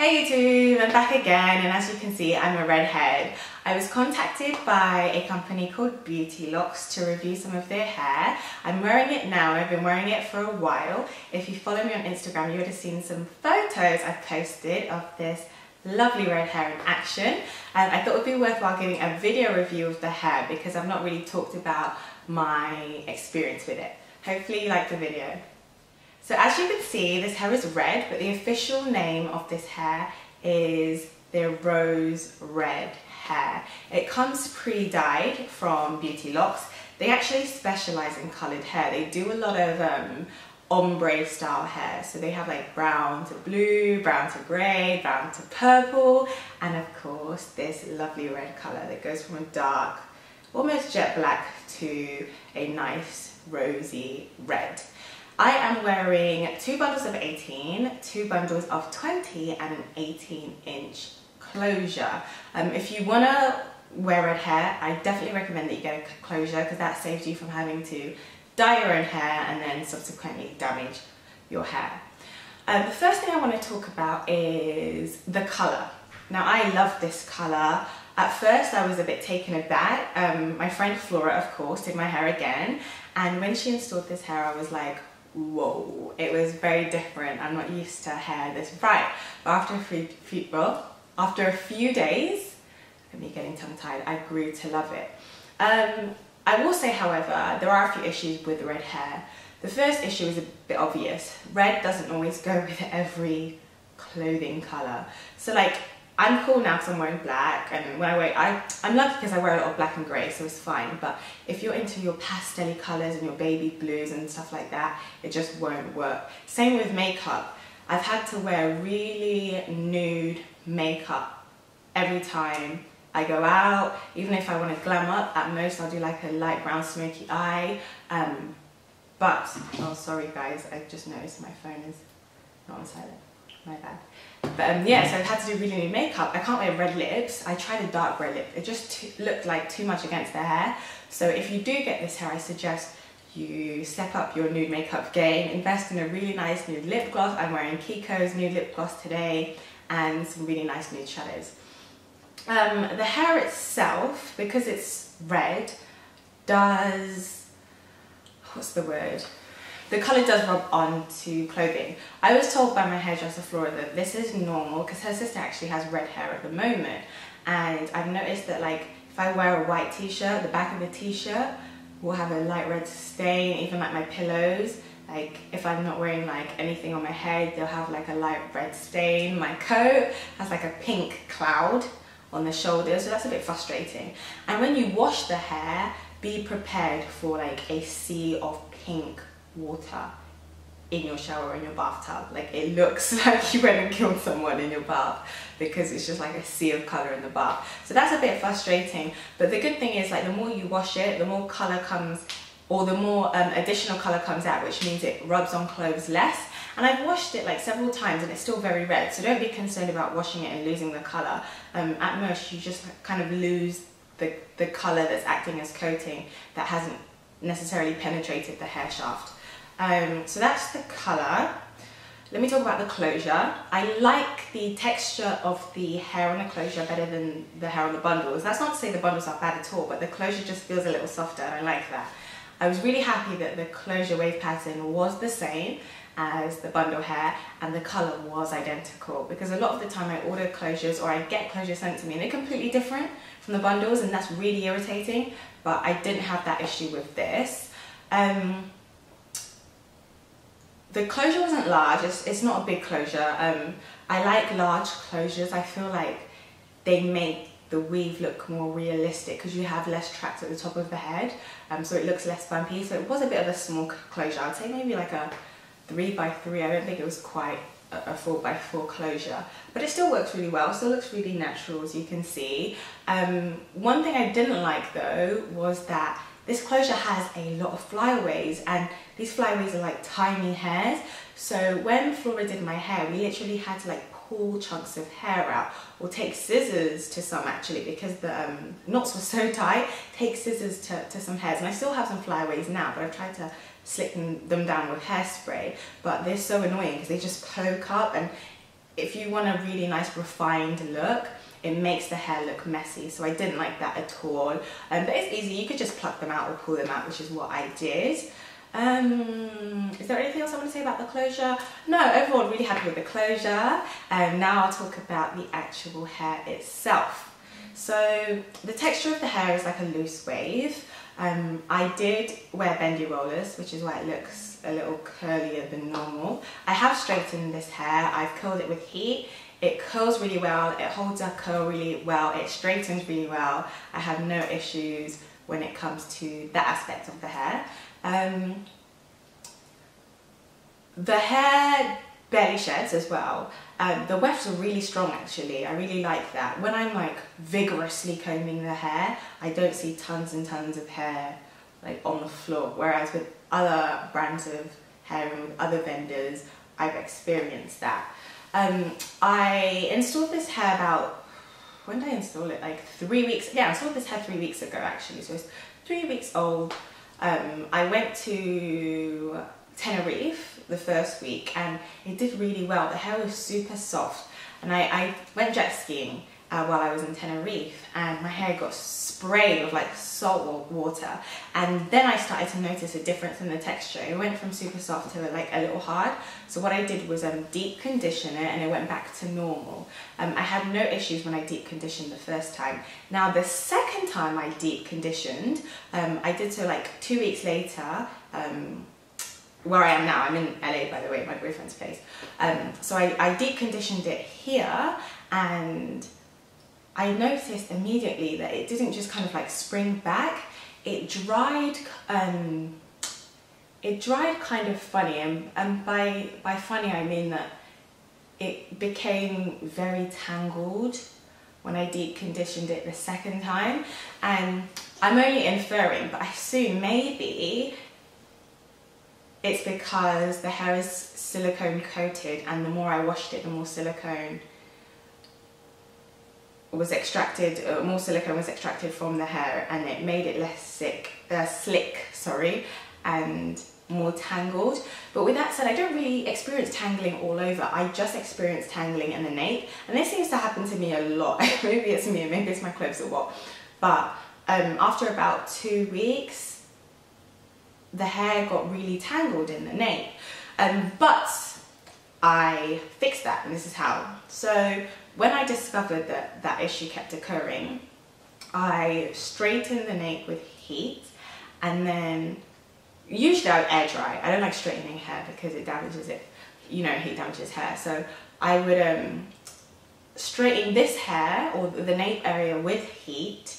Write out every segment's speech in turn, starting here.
Hey YouTube, I'm back again, and as you can see I'm a redhead. I was contacted by a company called Beautylocks to review some of their hair. I'm wearing it now and I've been wearing it for a while. If you follow me on Instagram you would have seen some photos I've posted of this lovely red hair in action, and I thought it would be worthwhile giving a video review of the hair because I've not really talked about my experience with it. Hopefully you like the video. So as you can see, this hair is red, but the official name of this hair is their rose red hair. It comes pre-dyed from Beautylocks. They actually specialize in colored hair. They do a lot of ombre style hair. So they have like brown to blue, brown to gray, brown to purple, and of course this lovely red color that goes from a dark, almost jet black to a nice rosy red. I am wearing 2 bundles of 18, 2 bundles of 20 and an 18-inch closure. If you want to wear red hair, I definitely recommend that you get a closure because that saves you from having to dye your own hair and then subsequently damage your hair. The first thing I want to talk about is the colour. Now I love this colour. At first I was a bit taken aback. My friend Flora, of course, did my hair again, and when she installed this hair I was like, whoa, it was very different. I'm not used to hair this bright. But after a few days, of me getting tongue-tied, I grew to love it. I will say, however, there are a few issues with red hair. The first issue is a bit obvious. Red doesn't always go with every clothing colour. So like, I'm cool now because I'm wearing black, and when I wear, I'm lucky because I wear a lot of black and grey, so it's fine. But if you're into your pastel colours and your baby blues and stuff like that, it just won't work. Same with makeup. I've had to wear really nude makeup every time I go out. Even if I want to glam up, at most I'll do like a light brown smoky eye. But, oh sorry guys, I just noticed my phone is not on silent. My bad. But yeah, so I've had to do really nude makeup. I can't wear red lips. I tried a dark red lip. It just looked like too much against the hair. So if you do get this hair, I suggest you step up your nude makeup game. Invest in a really nice nude lip gloss. I'm wearing Kiko's nude lip gloss today and some really nice nude shadows. The hair itself, because it's red, does, what's the word? The colour does rub onto clothing. I was told by my hairdresser Flora that this is normal because her sister actually has red hair at the moment, and I've noticed that like if I wear a white t-shirt, the back of the t-shirt will have a light red stain. Even like my pillows, like if I'm not wearing like anything on my head, they'll have like a light red stain. My coat has like a pink cloud on the shoulders, so that's a bit frustrating. And when you wash the hair, be prepared for like a sea of pink water in your shower or in your bathtub. Like it looks like you went and killed someone in your bath because it's just like a sea of colour in the bath. So that's a bit frustrating, but the good thing is like the more you wash it, the more colour comes, or the more additional colour comes out, which means it rubs on clothes less. And I've washed it like several times and it's still very red, so don't be concerned about washing it and losing the colour. At most you just kind of lose the colour that's acting as coating that hasn't necessarily penetrated the hair shaft. So that's the colour. Let me talk about the closure. I like the texture of the hair on the closure better than the hair on the bundles. That's not to say the bundles are bad at all, but the closure just feels a little softer and I like that. I was really happy that the closure wave pattern was the same as the bundle hair and the colour was identical, because a lot of the time I order closures or I get closures sent to me and they're completely different from the bundles, and that's really irritating, but I didn't have that issue with this. The closure wasn't large, it's not a big closure. I like large closures. I feel like they make the weave look more realistic because you have less tracks at the top of the head, so it looks less bumpy. So it was a bit of a small closure. I'd say maybe like a 3x3. I don't think it was quite a 4x4 closure, but it still works really well. Still looks really natural, as you can see. One thing I didn't like though was that this closure has a lot of flyaways, and these flyaways are like tiny hairs. So when Flora did my hair, we literally had to like pull chunks of hair out, or take scissors to some actually, because the knots were so tight. Take scissors to some hairs, and I still have some flyaways now, but I've tried to slick them down with hairspray, but they're so annoying because they just poke up, and if you want a really nice refined look, it makes the hair look messy, so I didn't like that at all. But it's easy, you could just pluck them out or pull them out, which is what I did. Is there anything else I want to say about the closure? No, overall really happy with the closure. Now I'll talk about the actual hair itself. So the texture of the hair is like a loose wave. I did wear bendy rollers, which is why it looks a little curlier than normal. I have straightened this hair, I've curled it with heat. It curls really well, it holds a curl really well, it straightens really well. I have no issues when it comes to that aspect of the hair. The hair barely sheds as well. The wefts are really strong actually, I really like that. When I'm like vigorously combing the hair, I don't see tons and tons of hair like on the floor, whereas with other brands of hair and with other vendors, I've experienced that. I installed this hair about, when did I install it? Like 3 weeks, yeah, I installed this hair 3 weeks ago actually, so it's 3 weeks old. I went to Tenerife the first week and it did really well. The hair was super soft, and I went jet skiing while I was in Tenerife, and my hair got sprayed with like salt water, and then I started to notice a difference in the texture. It went from super soft to like a little hard. So what I did was deep condition it, and it went back to normal. I had no issues when I deep conditioned the first time. Now the second time I deep conditioned, I did so like 2 weeks later, where I am now. I'm in LA, by the way, my boyfriend's place. So I deep conditioned it here, and I noticed immediately that it didn't just kind of like spring back. It dried kind of funny, and by funny I mean that it became very tangled when I deep conditioned it the second time. And I'm only inferring, but I assume maybe it's because the hair is silicone coated, and the more I washed it, the more silicone was extracted, more silicone was extracted from the hair, and it made it less slick, sorry, and more tangled. But with that said, I don't really experience tangling all over. I just experience tangling in the nape, and this seems to happen to me a lot. Maybe it's me, maybe it's my clothes or what. But after about 2 weeks, the hair got really tangled in the nape. But I fixed that, and this is how. So when I discovered that that issue kept occurring, I straightened the nape with heat, and then usually I would air dry. I don't like straightening hair because it damages it, you know, heat damages hair. So I would straighten this hair, or the nape area, with heat,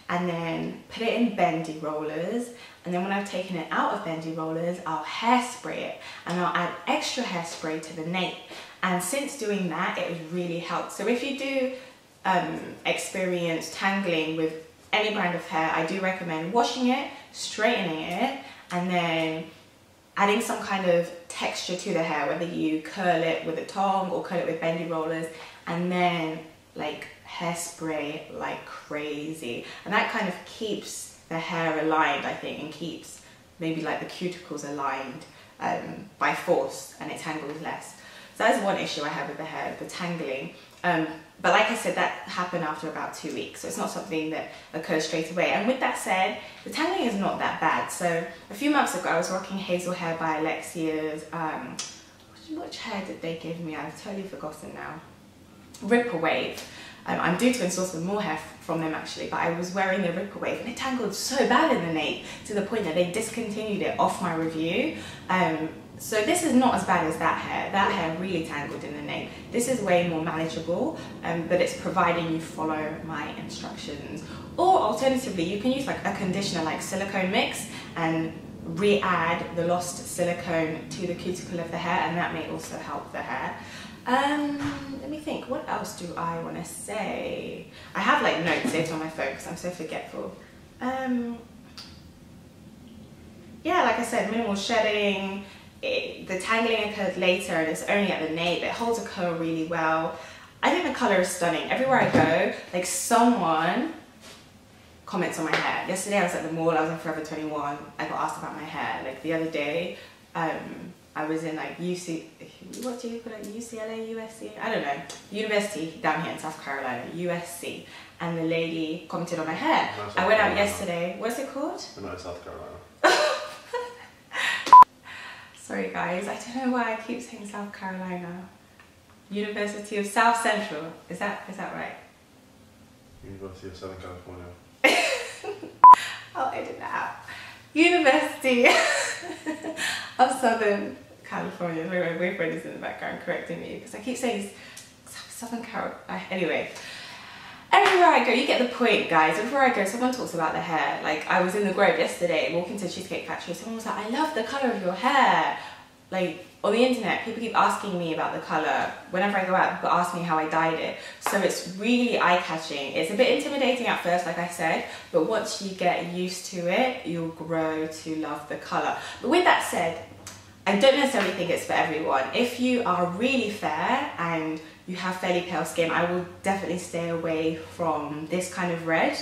and then put it in bendy rollers. And then when I've taken it out of bendy rollers, I'll hairspray it, and I'll add extra hairspray to the nape. And since doing that, it has really helped. So if you do experience tangling with any brand of hair, I do recommend washing it, straightening it, and then adding some kind of texture to the hair, whether you curl it with a tong or curl it with bendy rollers, and then like hairspray like crazy. And that kind of keeps the hair aligned, I think, and keeps maybe like the cuticles aligned by force, and it tangles less. So that's one issue I have with the hair, the tangling. But like I said, that happened after about 2 weeks, so it's not something that occurs straight away. And with that said, the tangling is not that bad. So a few months ago, I was rocking Hazel Hair by Alexia's, which hair did they give me? I've totally forgotten now. Ripple Wave. I'm due to install some more hair from them actually, but I was wearing the Ripple Wave, and it tangled so bad in the nape to the point that they discontinued it off my review. So this is not as bad as that hair. That hair really tangled in the nape. This is way more manageable, but it's providing you follow my instructions. Or alternatively, you can use like a conditioner like silicone mix and re-add the lost silicone to the cuticle of the hair, and that may also help the hair. Let me think, what else do I want to say? I have like notes saved on my phone because I'm so forgetful. Yeah, like I said, minimal shedding. The tangling occurred later, and it's only at the nape. It holds a curl really well. I think the colour is stunning. Everywhere I go, like someone comments on my hair. Yesterday I was at the mall, I was in Forever 21. I got asked about my hair. Like the other day, I I was in like UC, what do you call it, UCLA, USC? I don't know, university down here in South Carolina, USC. And the lady commented on my hair. I went out yesterday, what's it called? No, South Carolina. Sorry guys, I don't know why I keep saying South Carolina. University of South Central, is that right? University of Southern California. I'll edit that out. University of Southern California. Sorry, my boyfriend is in the background correcting me because I keep saying Southern Carolina. Anyway, everywhere I go, you get the point, guys. Everywhere I go, someone talks about the hair. Like, I was in the Grove yesterday, walking to the Cheesecake Factory. Someone was like, I love the colour of your hair. Like, on the internet, people keep asking me about the colour. Whenever I go out, people ask me how I dyed it. So it's really eye-catching. It's a bit intimidating at first, like I said, but once you get used to it, you'll grow to love the colour. But with that said, I don't necessarily think it's for everyone. If you are really fair and you have fairly pale skin, I will definitely stay away from this kind of red.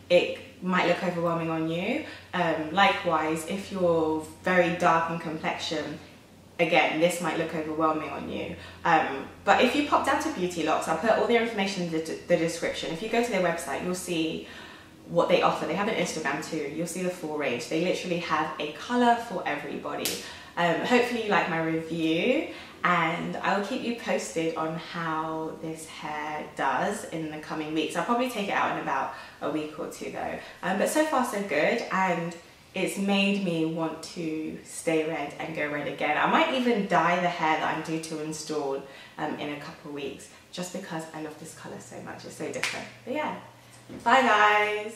It might look overwhelming on you. Likewise, if you're very dark in complexion, again, this might look overwhelming on you. But if you pop down to Beautylocks, I'll put all their information in the description. If you go to their website, you'll see what they offer. They have an Instagram too. You'll see the full range. They literally have a colour for everybody. Hopefully you like my review, and I'll keep you posted on how this hair does in the coming weeks. I'll probably take it out in about a week or two though. But so far so good, and it's made me want to stay red and go red again. I might even dye the hair that I'm due to install in a couple of weeks, just because I love this colour so much. It's so different. But yeah, bye guys.